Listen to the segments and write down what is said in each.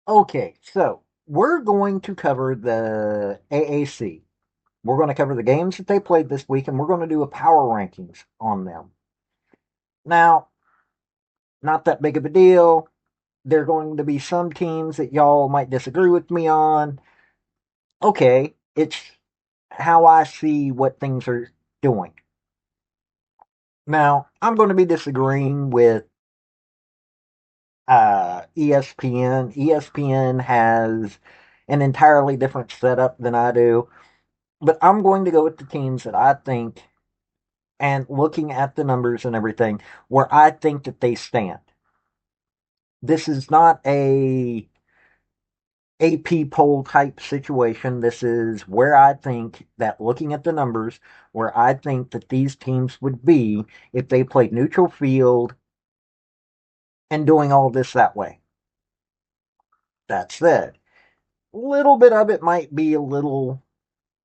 Okay, so we're going to cover the AAC. We're going to cover the games that they played this week, and we're going to do a power rankings on them. Now, not that big of a deal. There are going to be some teams that y'all might disagree with me on. Okay, it's how I see what things are doing. Now, I'm going to be disagreeing with ESPN. ESPN has an entirely different setup than I do, but I'm going to go with the teams that I think, and looking at the numbers and everything, where I think that they stand. This is not a AP poll type situation. This is where I think that, looking at the numbers, where I think that these teams would be if they played neutral field and doing all this that way. That said, a little bit of it might be a little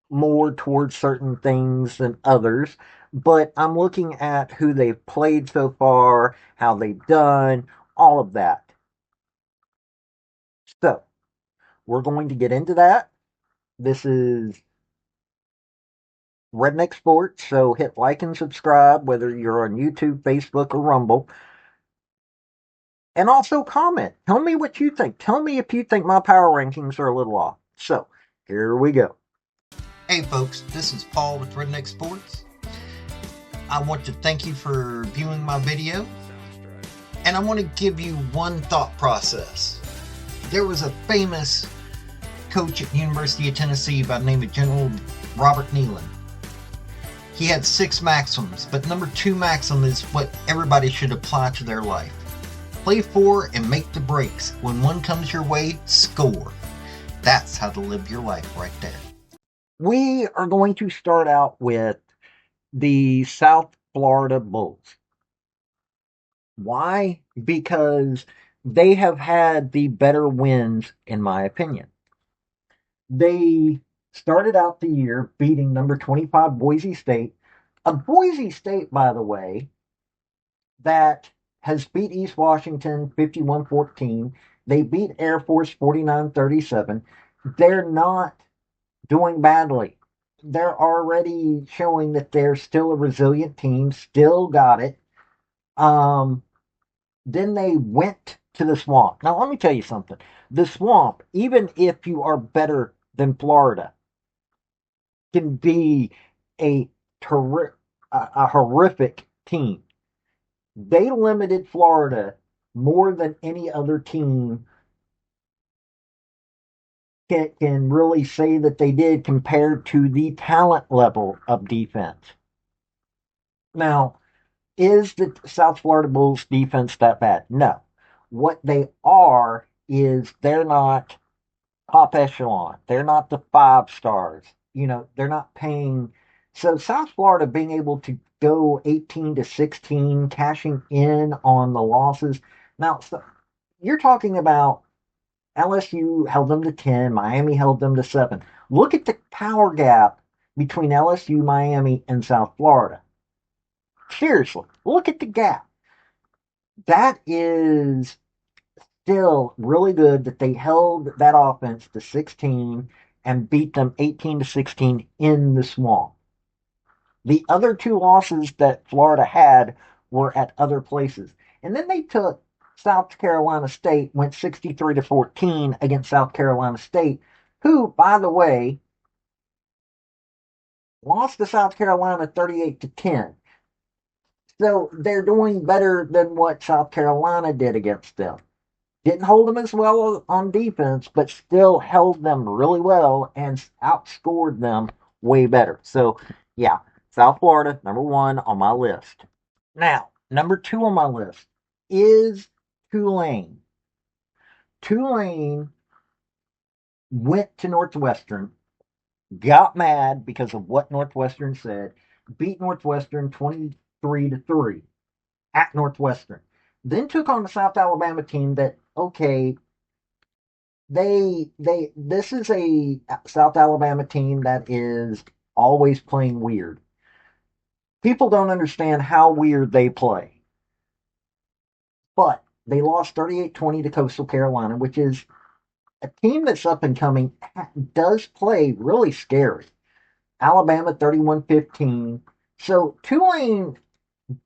more towards certain things than others, but I'm looking at who they've played so far, how they've done, all of that. So, we're going to get into that. This is Redneck Sports, so hit like and subscribe whether you're on YouTube, Facebook, or Rumble. And also comment. Tell me what you think. Tell me if you think my power rankings are a little off. So, here we go. Hey folks, this is Paul with Redneck Sports. I want to thank you for viewing my video, and I want to give you one thought process. There was a famous coach at the University of Tennessee by the name of General Robert Neyland. He had 6 maxims, but number 2 maxim is what everybody should apply to their life. Play for and make the breaks. When one comes your way, score. That's how to live your life right there. We are going to start out with the South Florida Bulls. Why? Because they have had the better wins, in my opinion. They started out the year beating number 25 Boise State, a Boise State, by the way, that has beat East Washington 51-14. They beat Air Force 49-37. They're not doing badly. They're already showing that they're still a resilient team, still got it. Um, then they went to the swamp. Now, let me tell you something. The swamp, even if you are better than Florida, can be a, a horrific team. They limited Florida more than any other team can really say that they did compared to the talent level of defense. Now, is the South Florida Bulls defense that bad? No. What they are is they're not top echelon. They're not the 5 stars. They're not paying. So South Florida being able to go 18-16, cashing in on the losses. Now, so you're talking about LSU held them to 10, Miami held them to 7. Look at the power gap between LSU, Miami, and South Florida. Seriously, look at the gap. That is still really good that they held that offense to 16 and beat them 18-16 in the swamp. The other 2 losses that Florida had were at other places. And then they took South Carolina State, went 63-14 against South Carolina State, who, by the way, lost to South Carolina 38-10. So they're doing better than what South Carolina did against them. Didn't hold them as well on defense, but still held them really well and outscored them way better. So, yeah, South Florida, number 1 on my list. Now, number 2 on my list is Tulane. Tulane went to Northwestern, got mad because of what Northwestern said, beat Northwestern 23-3 at Northwestern. Then took on the South Alabama team that, okay, this is a South Alabama team that is always playing weird. People don't understand how weird they play. But they lost 38-20 to Coastal Carolina, which is a team that's up and coming does play really scary. Alabama 31-15. So Tulane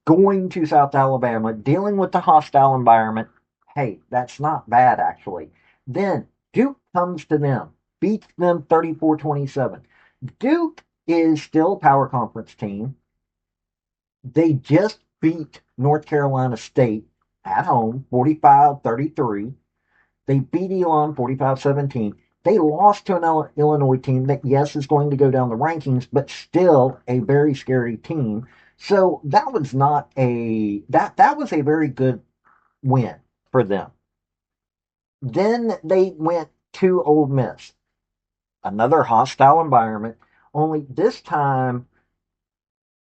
going to South Alabama, dealing with the hostile environment, hey, that's not bad actually. Then Duke comes to them, beats them 34-27. Duke is still a power conference team. They just beat North Carolina State at home 45-33. They beat Elon 45-17. They lost to an Illinois team that, yes, is going to go down the rankings, but still a very scary team. So that was not a that was a very good win for them. Then they went to Ole Miss, another hostile environment. Only this time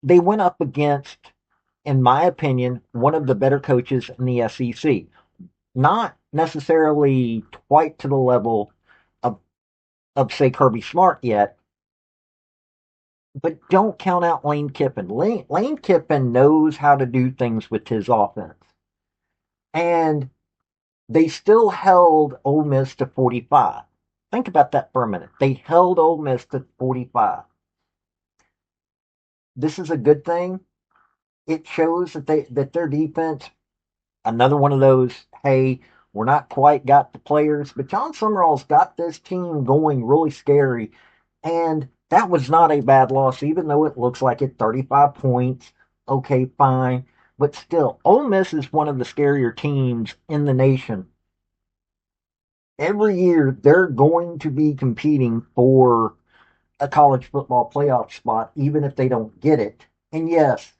they went up against, in my opinion, one of the better coaches in the SEC. Not necessarily quite to the level of say Kirby Smart yet, but don't count out Lane Kiffin. Lane Kiffin knows how to do things with his offense, and they still held Ole Miss to 45. Think about that for a minute. They held Ole Miss to 45. This is a good thing. It shows that their defense, another one of those, hey, we're not quite got the players, but John Summerall's got this team going really scary. And that was not a bad loss, even though it looks like it 35 points. Okay, fine. But still, Ole Miss is one of the scarier teams in the nation. Every year, they're going to be competing for a college football playoff spot, even if they don't get it. And yes,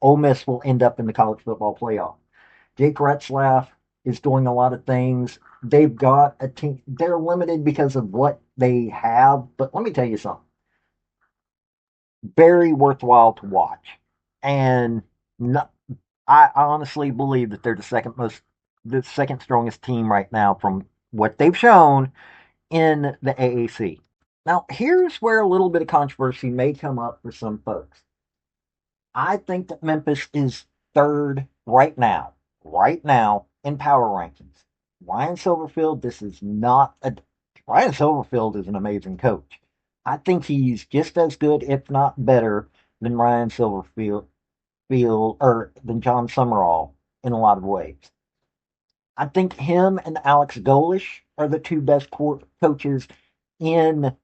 Ole Miss will end up in the college football playoff. Jake Retzlaff is doing a lot of things. They've got a team. They're limited because of what they have. But let me tell you something. Very worthwhile to watch. And no, I honestly believe that they're the second strongest team right now from what they've shown in the AAC. Now, here's where a little bit of controversy may come up for some folks. I think that Memphis is third right now in power rankings. Ryan Silverfield, this is not a Ryan Silverfield is an amazing coach. I think he's just as good, if not better, than Ryan or than John Summerall in a lot of ways. I think him and Alex Golish are the two best coaches in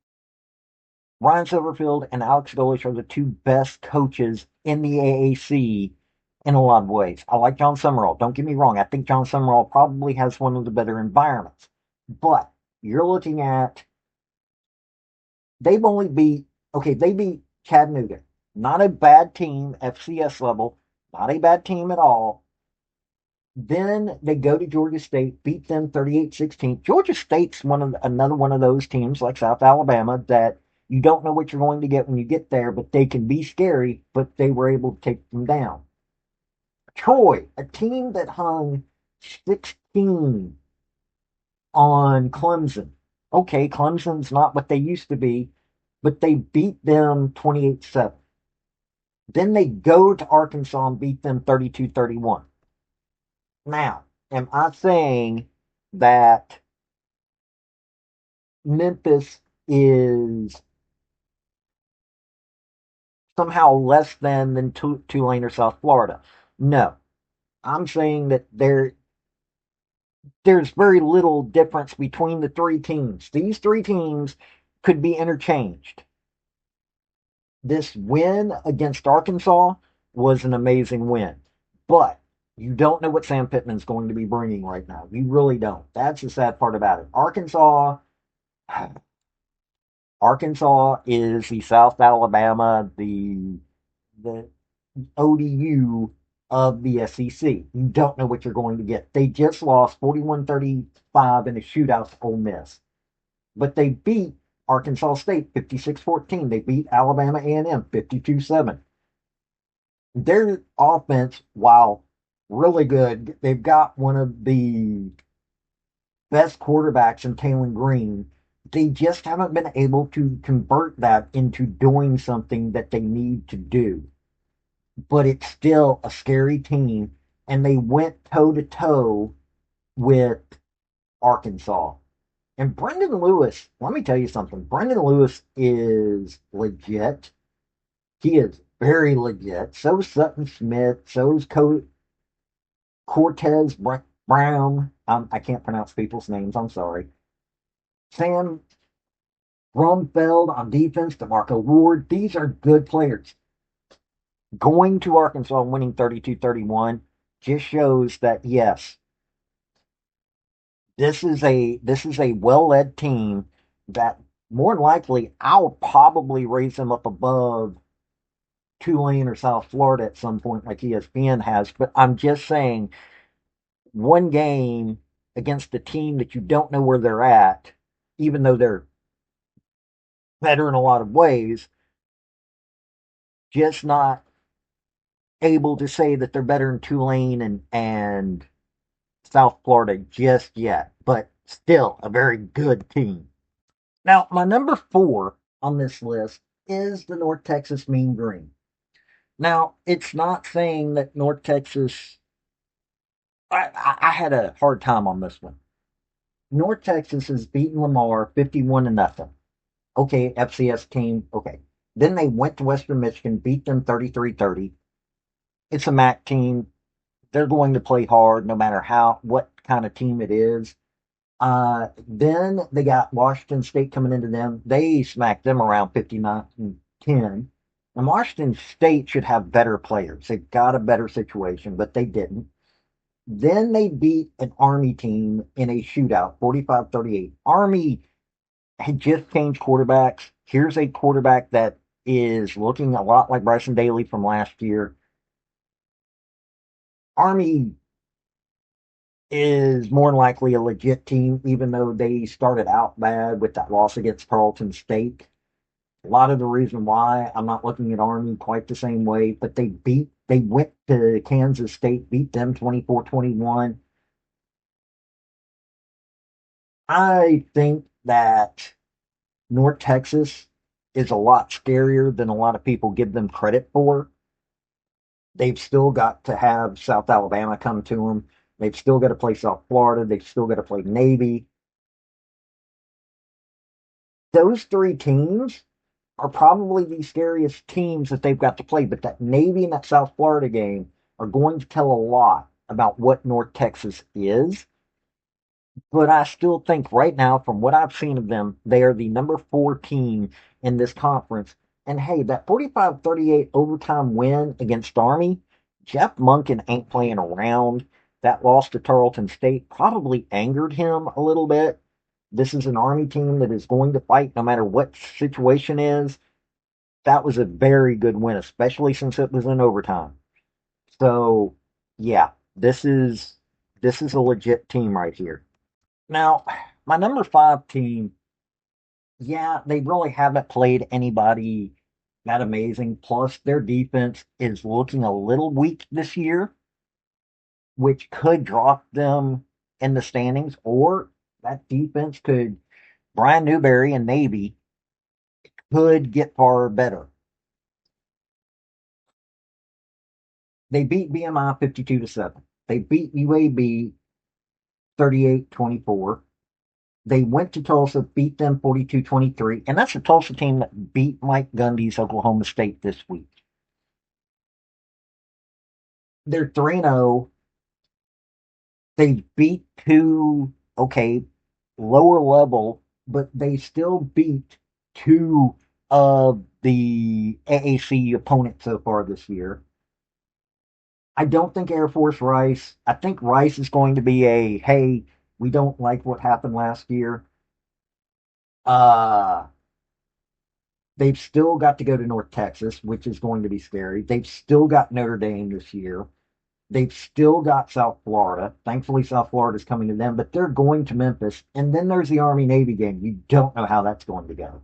Ryan Silverfield and Alex Golish are the two best coaches in the AAC in a lot of ways. I like John Summerall. Don't get me wrong. I think John Summerall probably has one of the better environments. But you're looking at they've only beat they beat Chattanooga. Not a bad team, FCS level, not a bad team at all. Then they go to Georgia State, beat them 38-16. Georgia State's another one of those teams like South Alabama that you don't know what you're going to get when you get there, but they can be scary, but they were able to take them down. Troy, a team that hung 16 on Clemson. Okay, Clemson's not what they used to be, but they beat them 28-7. Then they go to Arkansas and beat them 32-31. Now, am I saying that Memphis is somehow less than Tulane or South Florida? No. I'm saying that there's very little difference between the three teams. These three teams could be interchanged. This win against Arkansas was an amazing win, but you don't know what Sam Pittman's going to be bringing right now. You really don't. That's the sad part about it. Arkansas is the South Alabama, the ODU of the SEC. You don't know what you're going to get. They just lost 41-35 in a shootout to Ole Miss. But they beat Arkansas State 56-14. They beat Alabama A&M 52-7. Their offense, while really good, they've got one of the best quarterbacks in Taylon Green. They just haven't been able to convert that into doing something that they need to do. But it's still a scary team, and they went toe to toe with Arkansas. And Brendan Lewis, let me tell you something. Brendan Lewis is legit. He is very legit. So is Sutton Smith. So is Cortez Brown. I can't pronounce people's names. I'm sorry. Sam Brumfeld on defense, DeMarco Ward. These are good players. Going to Arkansas and winning 32-31 just shows that yes, this is a well-led team that more than likely I'll probably raise them up above Tulane or South Florida at some point like ESPN has, but I'm just saying one game against a team that you don't know where they're at, even though they're better in a lot of ways, just not able to say that they're better in Tulane and South Florida just yet, but still a very good team. Now, my number 4 on this list is the North Texas Mean Green. Now, it's not saying that North Texas. I had a hard time on this one. North Texas has beaten Lamar 51-0. Okay, FCS team. Okay. Then they went to Western Michigan, beat them 33-30. It's a MAC team. They're going to play hard no matter what kind of team it is. Then they got Washington State coming into them. They smacked them around 59-10. And Washington State should have better players. They've got a better situation, but they didn't. Then they beat an Army team in a shootout, 45-38. Army had just changed quarterbacks. Here's a quarterback that is looking a lot like Bryson Daly from last year. Army is more than likely a legit team, even though they started out bad with that loss against Tarleton State. A lot of the reason why I'm not looking at Army quite the same way, but they went to Kansas State, beat them 24-21. I think that North Texas is a lot scarier than a lot of people give them credit for. They've still got to have South Alabama come to them. They've still got to play South Florida. They've still got to play Navy. Those three teams are probably the scariest teams that they've got to play. But that Navy and that South Florida game are going to tell a lot about what North Texas is. But I still think right now, from what I've seen of them, they are the number 4 team in this conference. And hey, that 45-38 overtime win against Army, Jeff Monken ain't playing around. That loss to Tarleton State probably angered him a little bit. This is an Army team that is going to fight no matter what situation is. That was a very good win, especially since it was in overtime. So, yeah, this is a legit team right here. Now, my number 5 team, yeah, they really haven't played anybody that amazing. Plus, their defense is looking a little weak this year, which could drop them in the standings, or that defense could, Brian Newberry and Navy could get far better. They beat BMI 52-7. They beat UAB 38-24. They went to Tulsa, beat them 42-23, and that's a Tulsa team that beat Mike Gundy's Oklahoma State this week. They're 3-0. They beat two, okay, lower level, but they still beat two of the AAC opponents so far this year. I don't think Air Force Rice. I think Rice is going to be hey, we don't like what happened last year. Uh, they've still got to go to North Texas, which is going to be scary. They've still got Notre Dame this year. They've still got South Florida. Thankfully, South Florida is coming to them, but they're going to Memphis. And then there's the Army Navy game. You don't know how that's going to go.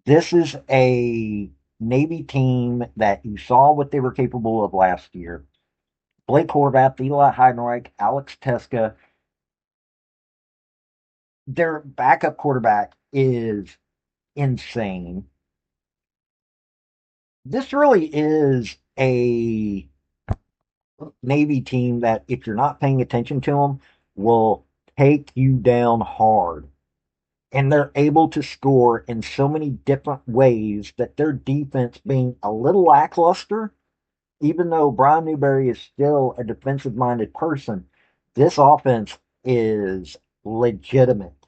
This is a Navy team that you saw what they were capable of last year. Blake Horvath, Eli Heidenreich, Alex Teska. Their backup quarterback is insane. This really is a Navy team that, if you're not paying attention to them, will take you down hard. And they're able to score in so many different ways that their defense being a little lackluster, even though Brian Newberry is still a defensive minded person, this offense is legitimate.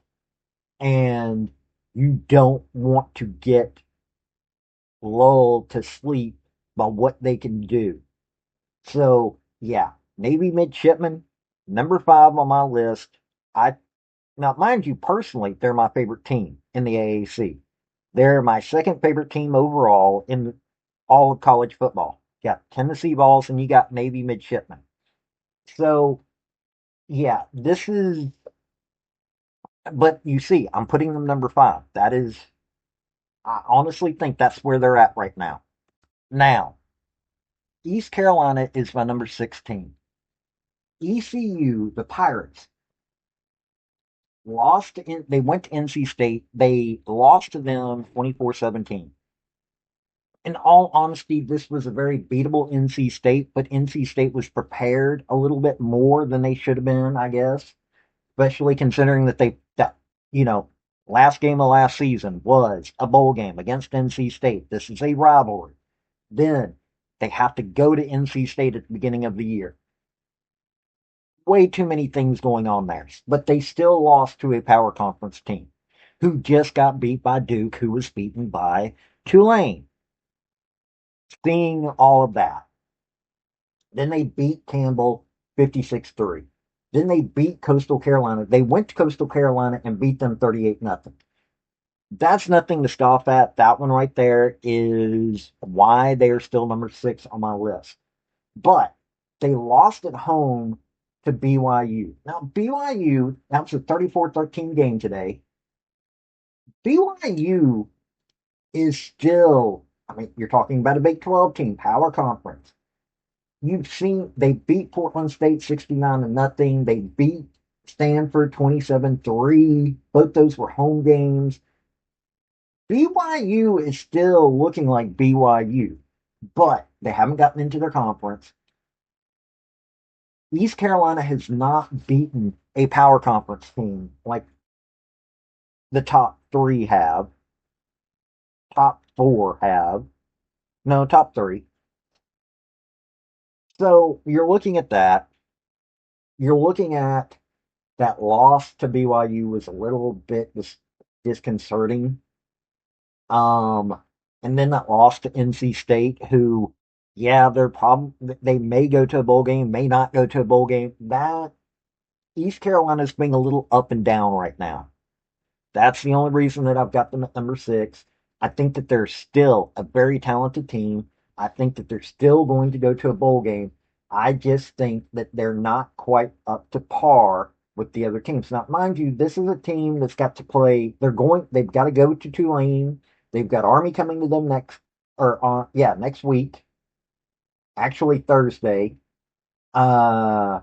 And you don't want to get lulled to sleep by what they can do. So, yeah, Navy midshipmen, number 5 on my list. I Now, mind you, personally, they're my favorite team in the AAC. They're my second favorite team overall in all of college football. You got Tennessee Vols and you got Navy midshipmen. So, yeah, this is, but you see, I'm putting them number 5. That is, I honestly think that's where they're at right now. Now, East Carolina is my number 16. ECU, the Pirates, they went to NC State. They lost to them 24-17. In all honesty, this was a very beatable NC State, but NC State was prepared a little bit more than they should have been, I guess, especially considering that, you know, last game of last season was a bowl game against NC State. This is a rivalry. Then they have to go to NC State at the beginning of the year. Way too many things going on there, but they still lost to a power conference team who just got beat by Duke, who was beaten by Tulane. Seeing all of that, then they beat Campbell 56-3. Then they beat Coastal Carolina. They went to Coastal Carolina and beat them 38 nothing. That's nothing to scoff at. That one right there is why they are still number 6 on my list. But they lost at home to BYU. Now, BYU, that was a 34-13 game today. BYU is still, I mean, you're talking about a Big 12 team, power conference. You've seen they beat Portland State 69 to nothing. They beat Stanford 27-3. Both those were home games. BYU is still looking like BYU, but they haven't gotten into their conference. East Carolina has not beaten a power conference team like the top 3 have, top 4 have. No, top 3. So you're looking at that. You're looking at that loss to BYU was a little bit disconcerting. Um, and then that loss to NC State, who, yeah, they may go to a bowl game, may not go to a bowl game. That East Carolina's being a little up and down right now. That's the only reason that I've got them at number 6. I think that they're still a very talented team. I think that they're still going to go to a bowl game. I just think that they're not quite up to par with the other teams. Now, mind you, this is a team that's got to play. They've got to go to Tulane. They've got Army coming to them next week. Actually, Thursday. Uh,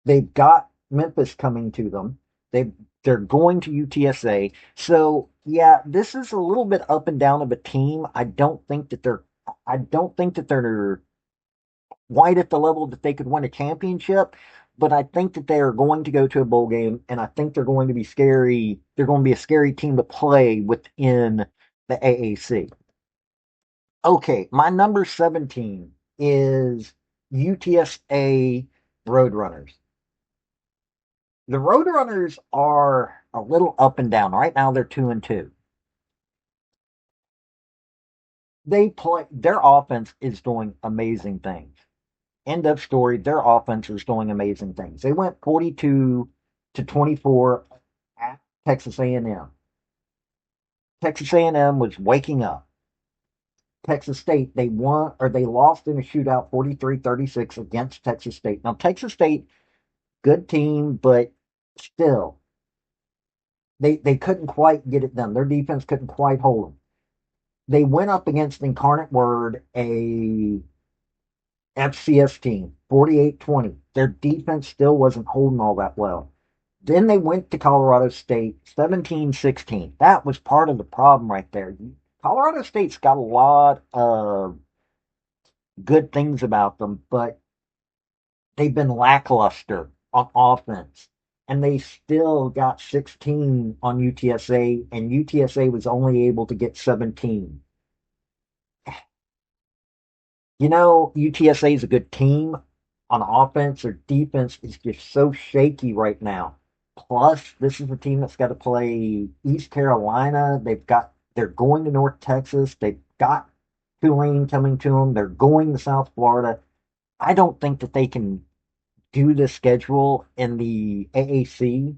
they've got Memphis coming to them. They're going to UTSA. So yeah, this is a little bit up and down of a team. I don't think that they're quite at the level that they could win a championship, but I think that they are going to go to a bowl game, and I think they're going to be scary. They're going to be a scary team to play within the AAC. Okay, my number 17 is UTSA Roadrunners. The Roadrunners are a little up and down. Right now they're 2-2. Their offense is doing amazing things. End of story. Their offense is doing amazing things. They went 42-24 at Texas A&M. Texas A&M was waking up. Texas State, they lost in a shootout 43-36 against Texas State. Now Texas State, good team, but still they couldn't quite get it done. Their defense couldn't quite hold them. They went up against Incarnate Word, a FCS team, 48-20. Their defense still wasn't holding all that well. Then they went to Colorado State, 17-16. That was part of the problem right there. Colorado State's got a lot of good things about them, but they've been lackluster on offense. and they still got 16 on UTSA, and UTSA was only able to get 17. UTSA is a good team on offense. Their defense is just so shaky right now. Plus, this is a team that's got to play East Carolina. They're going to North Texas. They've got Tulane coming to them. They're going to South Florida. I don't think that they can do the schedule in the AAC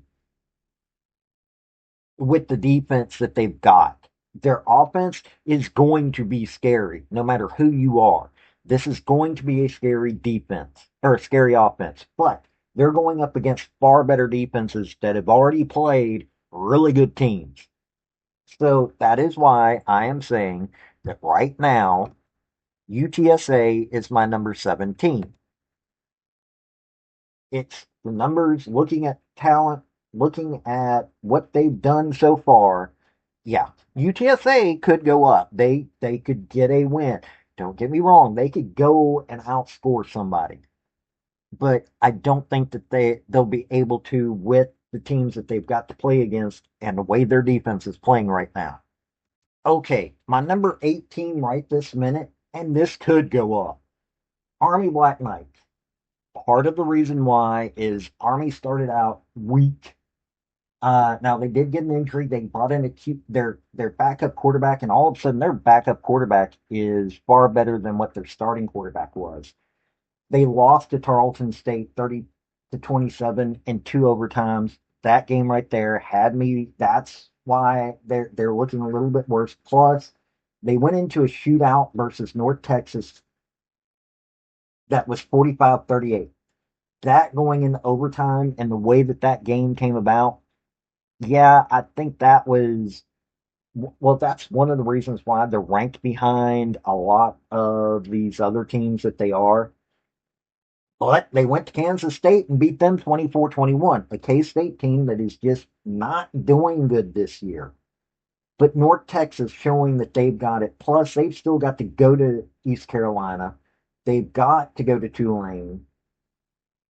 with the defense that they've got. Their offense is going to be scary, no matter who you are. This is going to be a scary defense or a scary offense, but they're going up against far better defenses that have already played really good teams. So that is why I am saying that right now, UTSA is my number 17. It's the numbers, looking at talent, looking at what they've done so far. Yeah, UTSA could go up. They could get a win. Don't get me wrong, they could go and outscore somebody. But I don't think that they'll be able to with the teams that they've got to play against and the way their defense is playing right now. Okay, my number 18 right this minute, and this could go up. Army Black Knights. Part of the reason why is Army started out weak. Now they did get an injury. They brought in their backup quarterback, and all of a sudden their backup quarterback is far better than what their starting quarterback was. They lost to Tarleton State 30-27 in two overtimes. That game right there had me. That's why they're looking a little bit worse. Plus, they went into a shootout versus North Texas that was 45-38. That going into overtime and the way that that game came about, yeah, I think that was, well, that's one of the reasons why they're ranked behind a lot of these other teams that they are. But they went to Kansas State and beat them 24-21, a K-State team that is just not doing good this year. But North Texas showing that they've got it. Plus, they've still got to go to East Carolina. They've got to go to Tulane.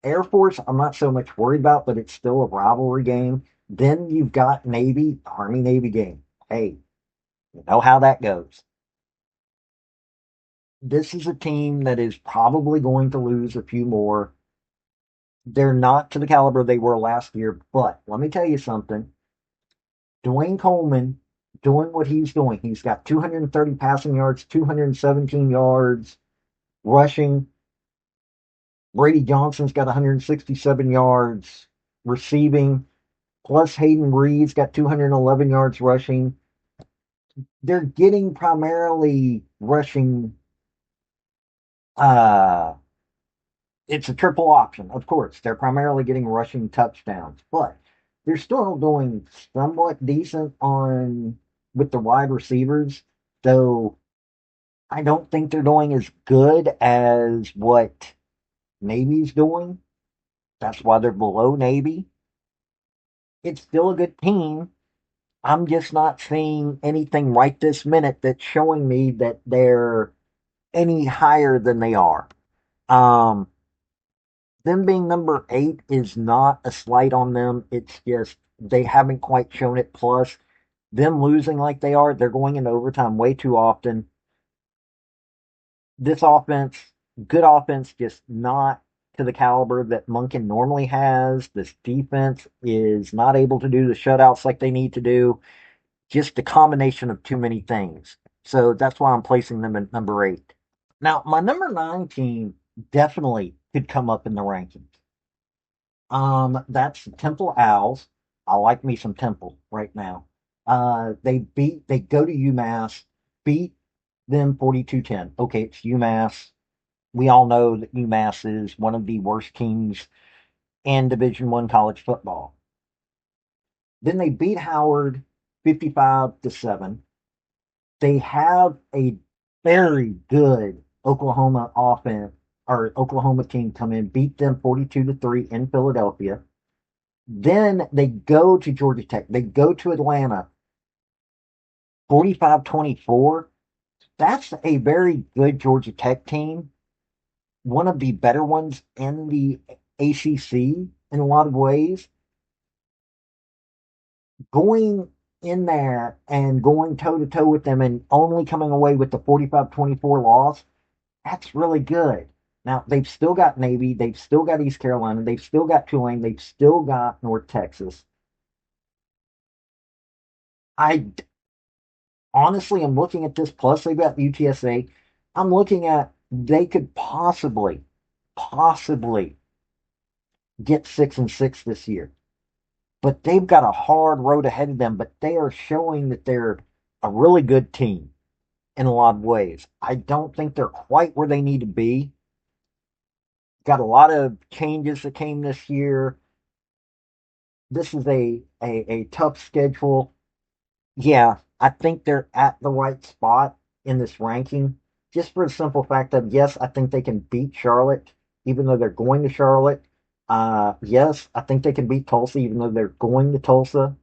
Air Force, I'm not so much worried about, but it's still a rivalry game. Then you've got Navy, Army Navy game. Hey, you know how that goes. This is a team that is probably going to lose a few more. They're not to the caliber they were last year, but let me tell you something. Dwayne Coleman doing what he's doing. He's got 230 passing yards, 217 yards rushing. Brady Johnson's got 167 yards receiving. Plus Hayden Reed's got 211 yards rushing. They're getting primarily rushing. Uh, it's a triple option, of course. They're primarily getting rushing touchdowns, but they're still doing somewhat decent on with the wide receivers. Though I don't think they're doing as good as what Navy's doing. That's why they're below Navy. It's still a good team. I'm just not seeing anything right this minute that's showing me that they're any higher than they are. Um, them being number 8 is not a slight on them. It's just they haven't quite shown it. Plus, them losing like they are, they're going into overtime way too often. This offense, good offense, just not to the caliber that Monken normally has. This defense is not able to do the shutouts like they need to do. Just a combination of too many things. So that's why I'm placing them at number 8. Now, my number 9 team definitely could come up in the rankings. That's the Temple Owls. I like me some Temple right now. They go to UMass, beat them 42-10. Okay, it's UMass. We all know that UMass is one of the worst teams in Division One college football. Then they beat Howard 55-7. They have a very good Oklahoma offense or Oklahoma team come in, beat them 42-3 in Philadelphia. Then they go to Georgia Tech. They go to Atlanta 45-24. That's a very good Georgia Tech team. One of the better ones in the ACC in a lot of ways. going in there and going toe to toe with them and only coming away with the 45-24 loss, that's really good. Now, they've still got Navy, they've still got East Carolina, they've still got Tulane, they've still got North Texas. I honestly am looking at this, plus they've got UTSA. I'm looking at they could possibly get 6-6 this year. But they've got a hard road ahead of them, but they are showing that they're a really good team in a lot of ways. I don't think they're quite where they need to be. Got a lot of changes that came this year. This is a tough schedule. Yeah, I think they're at the right spot in this ranking. Just for the simple fact of, yes, I think they can beat Charlotte, even though they're going to Charlotte. Yes, I think they can beat Tulsa, even though they're going to Tulsa.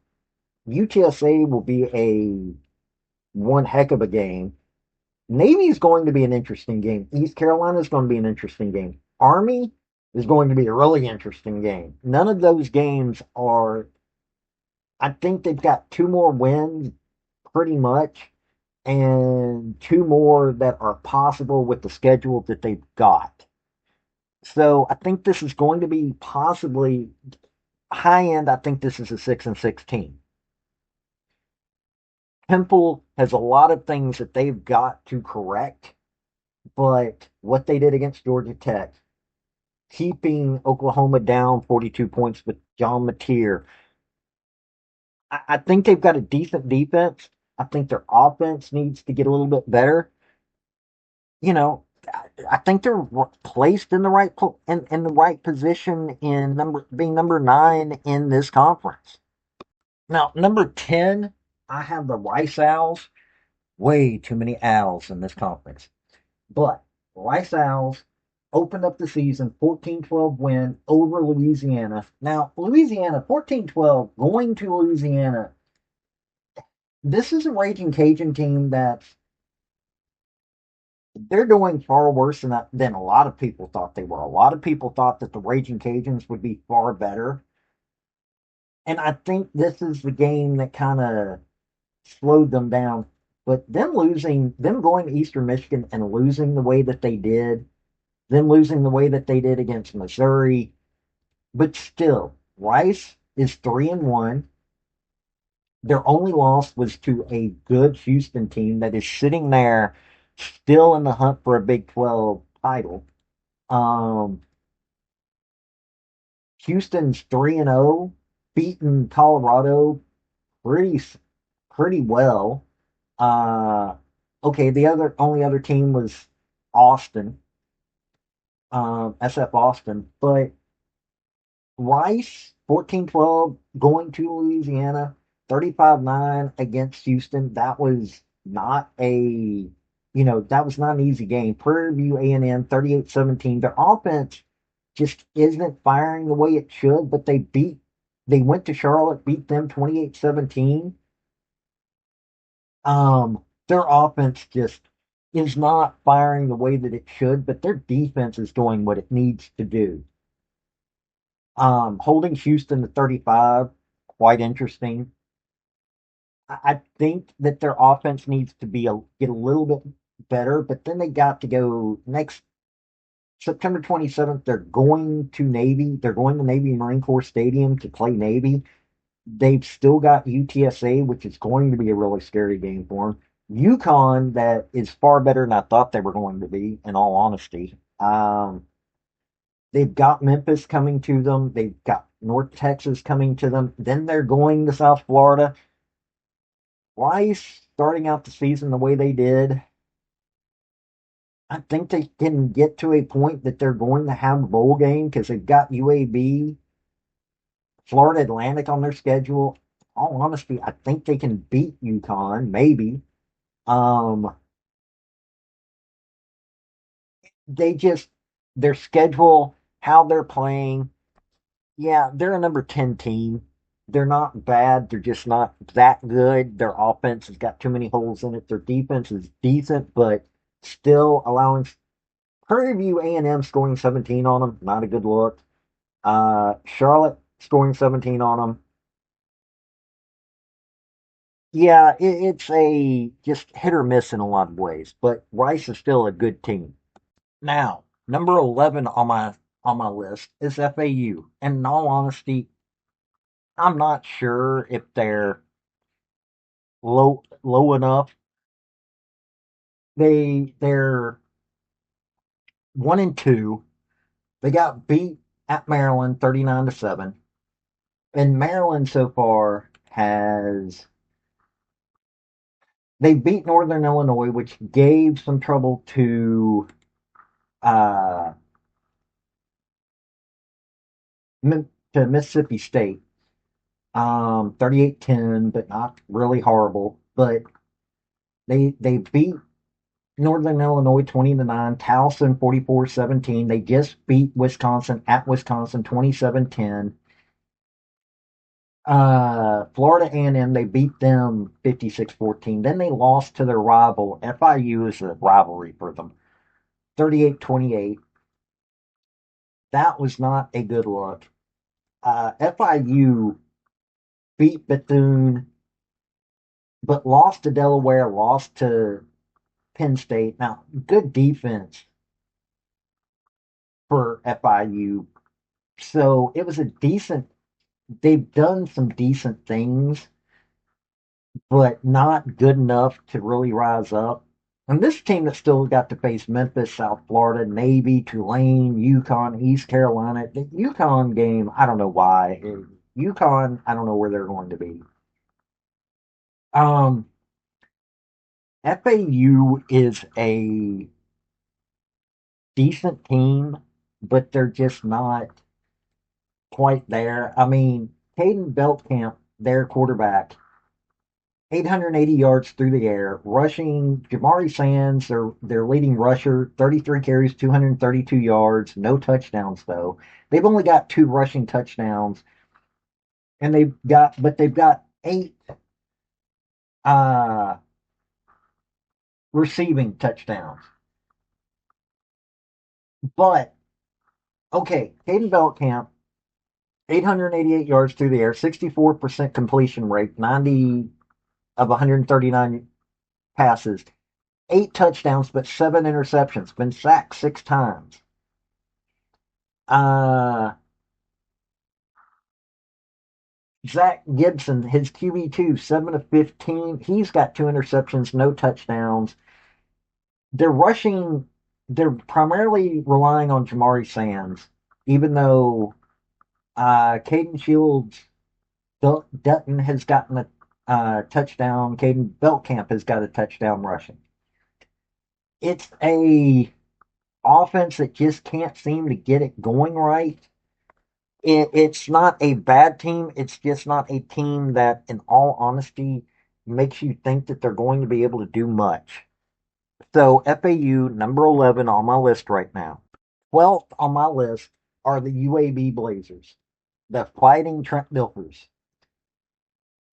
UTSA will be a one heck of a game. Navy is going to be an interesting game. East Carolina is going to be an interesting game. Army is going to be a really interesting game. None of those games are, I think they've got two more wins pretty much, and two more that are possible with the schedule that they've got. So I think this is going to be possibly high end. I think this is a 6-6 team. Temple has a lot of things that they've got to correct, but what they did against Georgia Tech, keeping Oklahoma down 42 points with John Mateer, I think they've got a decent defense. I think their offense needs to get a little bit better. You know, I think they're placed in the in the right position in being number 9 in this conference. Now, number 10, I have the Rice Owls. Way too many owls in this conference. But Rice Owls opened up the season 14-12 win over Louisiana. Now, Louisiana 14-12 going to Louisiana. This is a Raging Cajun team that they're doing far worse than a lot of people thought they were. A lot of people thought that the Raging Cajuns would be far better. And I think this is the game that kind of slowed them down. But them going to Eastern Michigan and losing the way that they did, them losing the way that they did against Missouri, but still, Rice is 3-1. Their only loss was to a good Houston team that is sitting there still in the hunt for a Big 12 title. Um, Houston's 3-0, beaten Colorado pretty pretty well. Uh, okay, the only other team was Austin, SF Austin, but Rice 14-12 going to Louisiana, 35-9 against Houston. That was not that was not an easy game. Prairie View A&M 38-17. Their offense just isn't firing the way it should, but they went to Charlotte, beat them 28-17. Their offense just is not firing the way that it should, but their defense is doing what it needs to do. Holding Houston to 35, quite interesting. I think that their offense needs to get a little bit better, but then they got to go next September 27th. They're going to Navy. They're going to Navy Marine Corps Stadium to play Navy. They've still got UTSA, which is going to be a really scary game for them. UConn, that is far better than I thought they were going to be, in all honesty. They've got Memphis coming to them. They've got North Texas coming to them. Then they're going to South Florida. Rice, starting out the season the way they did, I think they can get to a point that they're going to have a bowl game because they've got UAB, Florida Atlantic on their schedule. All honesty, I think they can beat UConn, maybe. Um, they just their schedule, how they're playing. Yeah, they're a number 10 team. They're not bad. They're just not that good. Their offense has got too many holes in it. Their defense is decent, but still allowing Prairie View A&M scoring 17 on them. Not a good look. Charlotte scoring 17 on them. Yeah, it's a just hit or miss in a lot of ways, but Rice is still a good team. Now, number 11 on my list is FAU. And in all honesty, I'm not sure if they're low enough. They're 1-2. They got beat at Maryland 39-7. And Maryland so far has they beat Northern Illinois, which gave some trouble uh, to Mississippi State. 38-10, but not really horrible. But they beat Northern Illinois 20-9, Towson 44-17. They just beat Wisconsin at Wisconsin 27-10. Florida A&M, they beat them 56-14. Then they lost to their rival. FIU is a rivalry for them. 38-28. That was not a good look. FIU beat Bethune, but lost to Delaware, lost to Penn State. Now, good defense for FIU. So it was a decent, they've done some decent things, but not good enough to really rise up. And this team that still got to face Memphis, South Florida, Navy, Tulane, UConn, East Carolina. The UConn game, I don't know why. UConn, I don't know where they're going to be. Um, FAU is a decent team, but they're just not quite there. I mean, Caden Beltcamp, their quarterback, 880 yards through the air, rushing. Jamari Sands, their leading rusher, 33 carries, 232 yards, no touchdowns though. They've only got two rushing touchdowns, and they've got eight uh, receiving touchdowns. But okay, Caden Beltcamp, 888 yards through the air, 64% completion rate, 90 of 139 passes, eight touchdowns, but seven interceptions, been sacked six times. Uh, Zach Gibson, his QB2, 7 of 15. He's got two interceptions, no touchdowns. They're rushing, they're primarily relying on Jamari Sands, even though Caden Shields Dutton has gotten a touchdown. Caden Beltcamp has got a touchdown rushing. It's a offense that just can't seem to get it going right. It's not a bad team. It's just not a team that, in all honesty, makes you think that they're going to be able to do much. So FAU, number 11 on my list right now. 12th on my list are the UAB Blazers, the Fighting Trent Dilfers.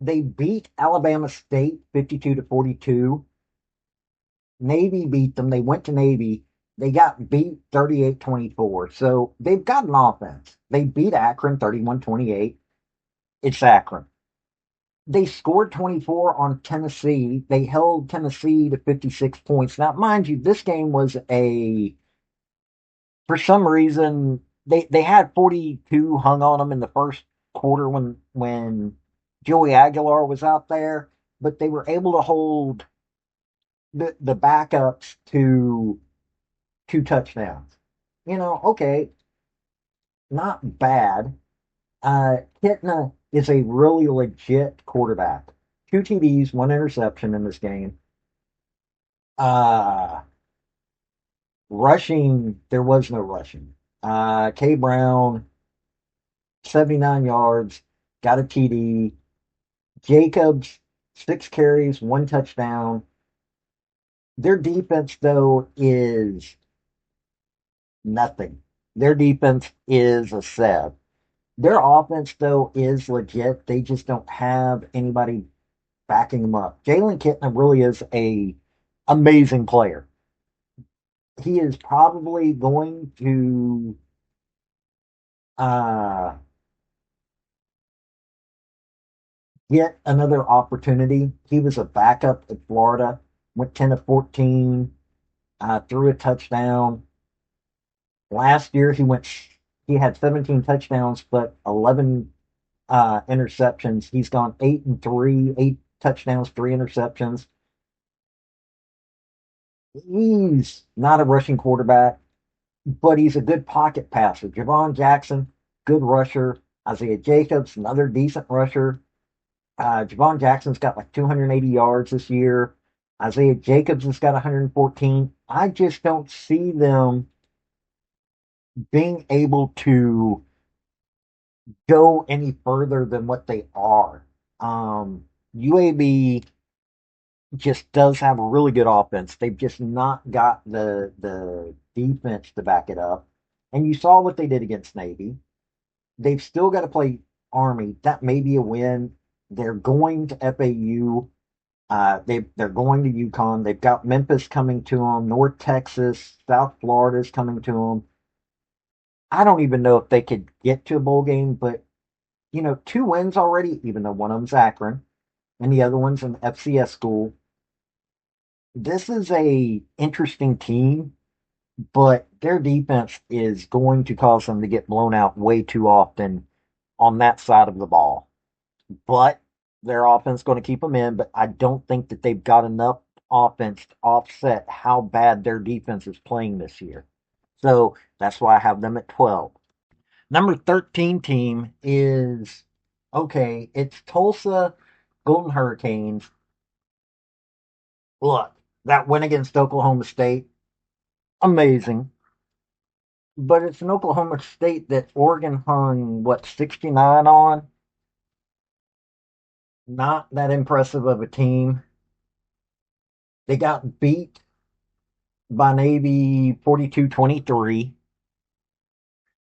They beat Alabama State 52-42. Navy beat them. They went to Navy. They got beat 38-24. So they've got an offense. They beat Akron 31-28. It's Akron. They scored 24 on Tennessee. They held Tennessee to 56 points. Now, mind you, this game was for some reason, they had 42 hung on them in the first quarter when Joey Aguilar was out there, but they were able to hold the backups to two touchdowns. Okay, not bad. Kitna is a really legit quarterback. Two TDs, one interception in this game. Uh, Rushing, there was no rushing. K Brown, 79 yards, got a TD. Jacobs, six carries, one touchdown. Their defense, though, is nothing. Their defense is a seb. Their offense, though, is legit. They just don't have anybody backing them up. Jalen Kitna really is a amazing player. He is probably going to uh, get another opportunity. He was a backup at Florida, went 10 of 14, threw a touchdown. Last year he had 17 touchdowns, but 11 interceptions. He's gone 8-3, 8 touchdowns, 3 interceptions. He's not a rushing quarterback, but he's a good pocket passer. Javon Jackson, good rusher. Isaiah Jacobs, another decent rusher. Javon Jackson's got like 280 yards this year. Isaiah Jacobs has got 114. I just don't see them being able to go any further than what they are. UAB just does have a really good offense. They've just not got the defense to back it up. And you saw what they did against Navy. They've still got to play Army. That may be a win. They're going to FAU. They're going to UConn. They've got Memphis coming to them. North Texas, South Florida is coming to them. I don't even know if they could get to a bowl game, but 2 wins already, even though one of them's Akron and the other one's an FCS school. This is a interesting team, but their defense is going to cause them to get blown out way too often on that side of the ball. But their offense is going to keep them in, but I don't think that they've got enough offense to offset how bad their defense is playing this year. So that's why I have them at 12. Number 13 team is okay, it's Tulsa Golden Hurricanes. Look, that win against Oklahoma State, amazing. But it's an Oklahoma State that Oregon hung, what, 69 on? Not that impressive of a team. They got beat by Navy 42-23.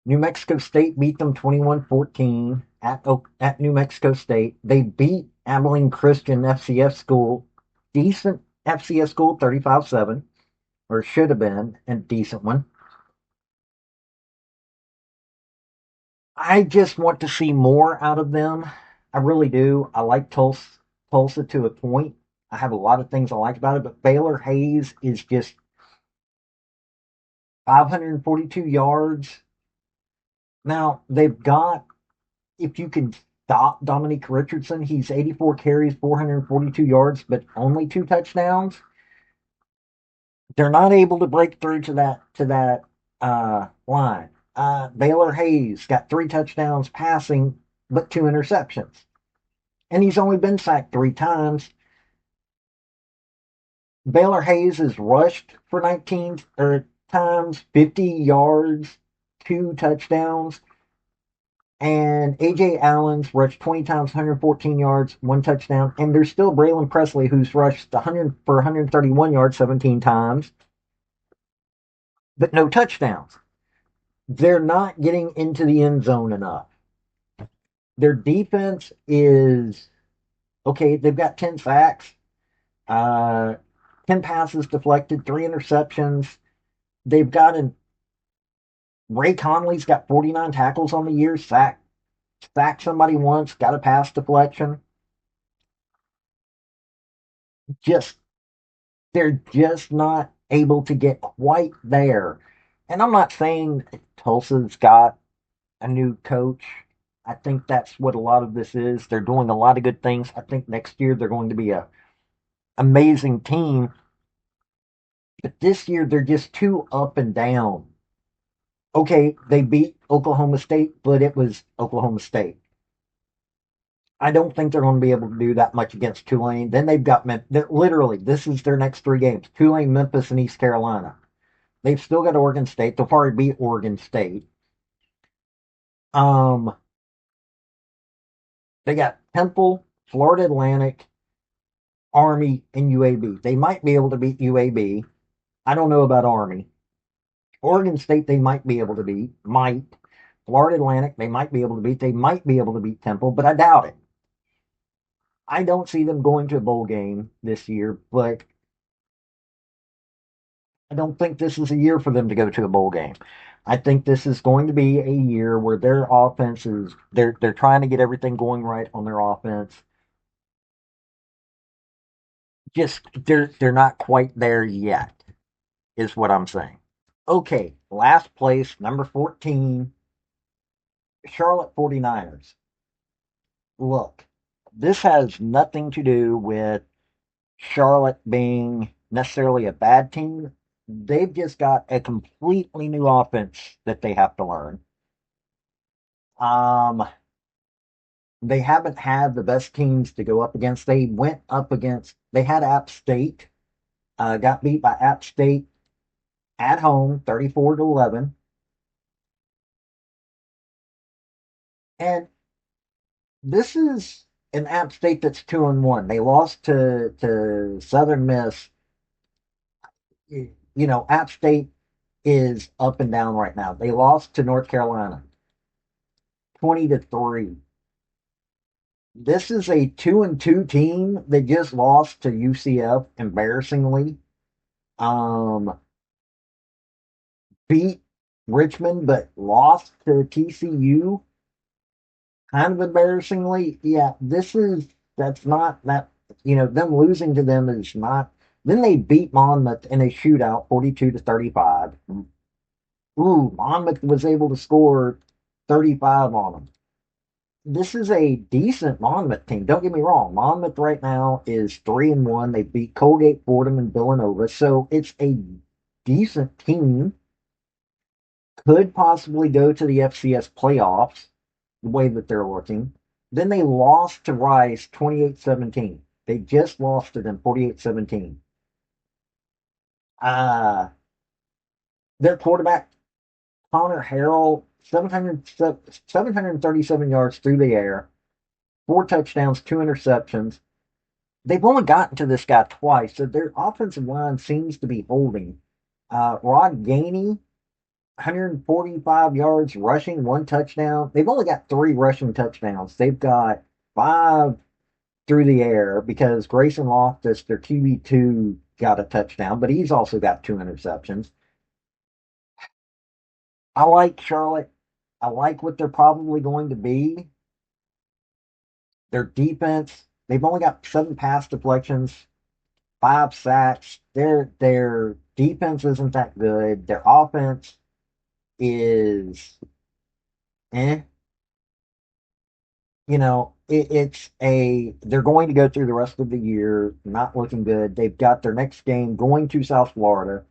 New Mexico State beat them 21-14 at New Mexico State. They beat Abilene Christian FCS school, decent FCS school, 35-7, or should have been a decent one. I just want to see more out of them. I really do. I like Tulsa to a point. I have a lot of things I like about it, but Baylor Hayes is just 542 yards. Now, they've got, if you can stop Dominique Richardson, he's 84 carries, 442 yards, but only 2 touchdowns. They're not able to break through to that line. Baylor Hayes got 3 touchdowns passing, but 2 interceptions, and he's only been sacked 3 times. Baylor Hayes has rushed for 19 times, 50 yards, 2 touchdowns. And A.J. Allen's rushed 20 times, 114 yards, 1 touchdown. And there's still Braylon Presley, who's rushed 100 for 131 yards 17 times, but no touchdowns. They're not getting into the end zone enough. Their defense is okay. They've got 10 sacks, uh, 10 passes deflected, 3 interceptions. They've got an Ray Conley's got 49 tackles on the year, sacked somebody once, got a pass deflection. Just they're just not able to get quite there. And I'm not saying Tulsa's got a new coach. I think that's what a lot of this is. They're doing a lot of good things. I think next year they're going to be a amazing team. But this year they're just too up and down. Okay, they beat Oklahoma State, but it was Oklahoma State. I don't think they're going to be able to do that much against Tulane. Then they've got literally this is their next 3 games: Tulane, Memphis, and East Carolina. They've still got Oregon State. They'll probably beat Oregon State. Um, they got Temple, Florida Atlantic, Army, and UAB. They might be able to beat UAB. I don't know about Army. Oregon State, they might be able to beat. Might. Florida Atlantic, they might be able to beat. They might be able to beat Temple, but I doubt it. I don't see them going to a bowl game this year, but I don't think this is a year for them to go to a bowl game. I think this is going to be a year where their offense is they're trying to get everything going right on their offense. Just they're not quite there yet, is what I'm saying. Okay, last place, number 14, Charlotte 49ers. Look, this has nothing to do with Charlotte being necessarily a bad team. They've just got a completely new offense that they have to learn. Um, they haven't had the best teams to go up against. They went up against, they had App State, got beat by App State at home, 34-11. And this is an App State that's 2-1. They lost to Southern Miss. App State is up and down right now. They lost to North Carolina, 20-3. This is a 2-2 team. They just lost to UCF embarrassingly. Um, beat Richmond, but lost to TCU kind of embarrassingly. Yeah, that's not that, them losing to them is not. Then they beat Monmouth in a shootout, 42-35. Ooh, Monmouth was able to score 35 on them. This is a decent Monmouth team. Don't get me wrong. Monmouth right now is 3-1. They beat Colgate, Fordham, and Villanova, so it's a decent team. Could possibly go to the FCS playoffs the way that they're looking. Then they lost to Rice 28-17. They just lost to them 48-17. Uh, their quarterback, Connor Harrell, 737 yards through the air, 4 touchdowns, 2 interceptions. They've only gotten to this guy twice, so their offensive line seems to be holding. Rod Gainey, 145 yards rushing, 1 touchdown. They've only got 3 rushing touchdowns. They've got 5 through the air because Grayson Loftus, their QB2, got a touchdown, but he's also got 2 interceptions. I like Charlotte. I like what they're probably going to be. Their defense, they've only got 7 pass deflections, 5 sacks. Their defense isn't that good. Their offense is eh. They're going to go through the rest of the year not looking good. They've got their next game going to South Florida.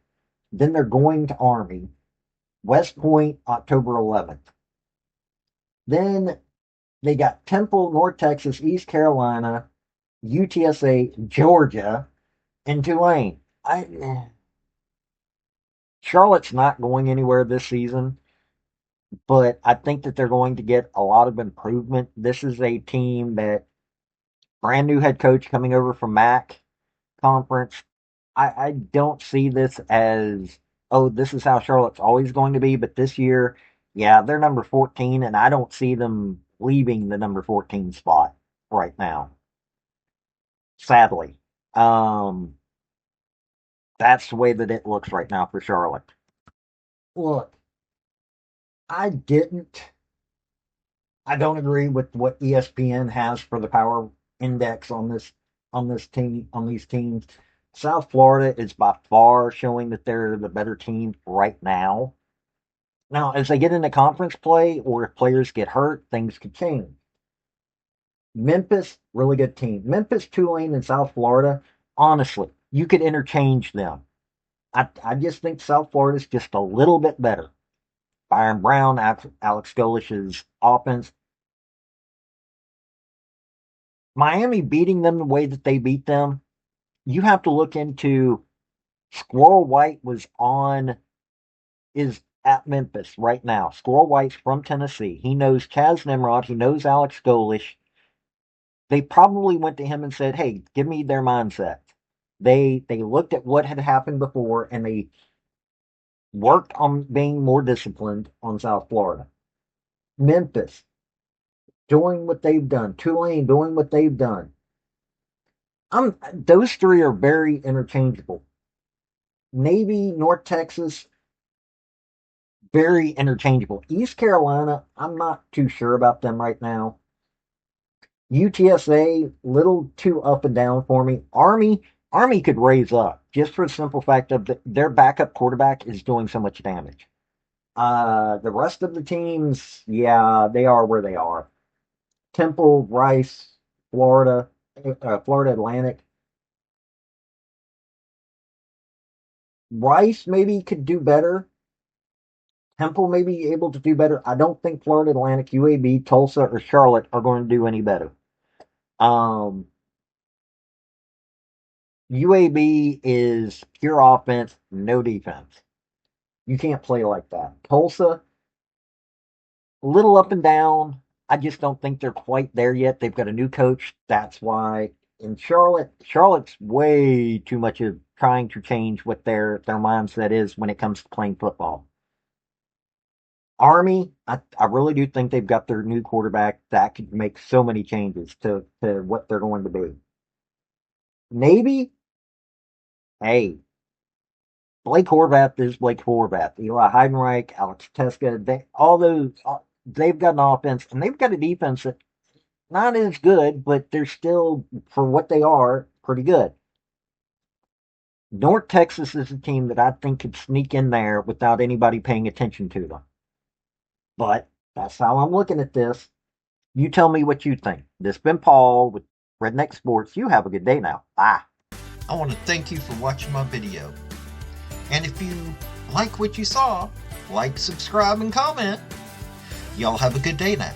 Then they're going to Army, West Point, October 11th. Then they got Temple, North Texas, East Carolina, UTSA, Georgia, and Tulane. Charlotte's not going anywhere this season, but I think that they're going to get a lot of improvement. This is a team that brand new head coach coming over from MAC conference. I don't see this as, oh, this is how Charlotte's always going to be, but this year, yeah, they're number 14, and I don't see them leaving the number 14 spot right now. Sadly. Um, that's the way that it looks right now for Charlotte. Look, I didn't I don't agree with what ESPN has for the power index on these teams. South Florida is by far showing that they're the better team right now. Now, as they get into conference play or if players get hurt, things could change. Memphis, really good team. Memphis, Tulane, and South Florida, honestly, you could interchange them. I just think South Florida is just a little bit better. Byron Brown, Alex Golish's offense. Miami beating them the way that they beat them, you have to look into Squirrel White is at Memphis right now. Squirrel White's from Tennessee. He knows Chaz Nimrod. He knows Alex Golish. They probably went to him and said, "Hey, give me their mindset." They looked at what had happened before and they worked on being more disciplined on South Florida. Memphis doing what they've done. Tulane doing what they've done. Those three are very interchangeable. Navy, North Texas, very interchangeable. East Carolina, I'm not too sure about them right now. UTSA, little too up and down for me. Army, Army could raise up just for the simple fact of their backup quarterback is doing so much damage. The rest of the teams, yeah, they are where they are. Temple, Rice, Florida, Florida Atlantic. Rice maybe could do better. Temple may be able to do better. I don't think Florida Atlantic, UAB, Tulsa, or Charlotte are going to do any better. Um, UAB is pure offense, no defense. You can't play like that. Tulsa, a little up and down. I just don't think they're quite there yet. They've got a new coach. That's why. In Charlotte's way too much of trying to change what their mindset is when it comes to playing football. Army, I really do think they've got their new quarterback that could make so many changes to what they're going to be. Navy, hey, Blake Horvath is Blake Horvath. Eli Heidenreich, Alex Teska, they've got an offense and they've got a defense that not as good, but they're still, for what they are, pretty good. North Texas is a team that I think could sneak in there without anybody paying attention to them. But that's how I'm looking at this. You tell me what you think. This has been Paul with Redneck Sports. You have a good day now. Bye. I want to thank you for watching my video. And if you like what you saw, like, subscribe, and comment. Y'all have a good day now.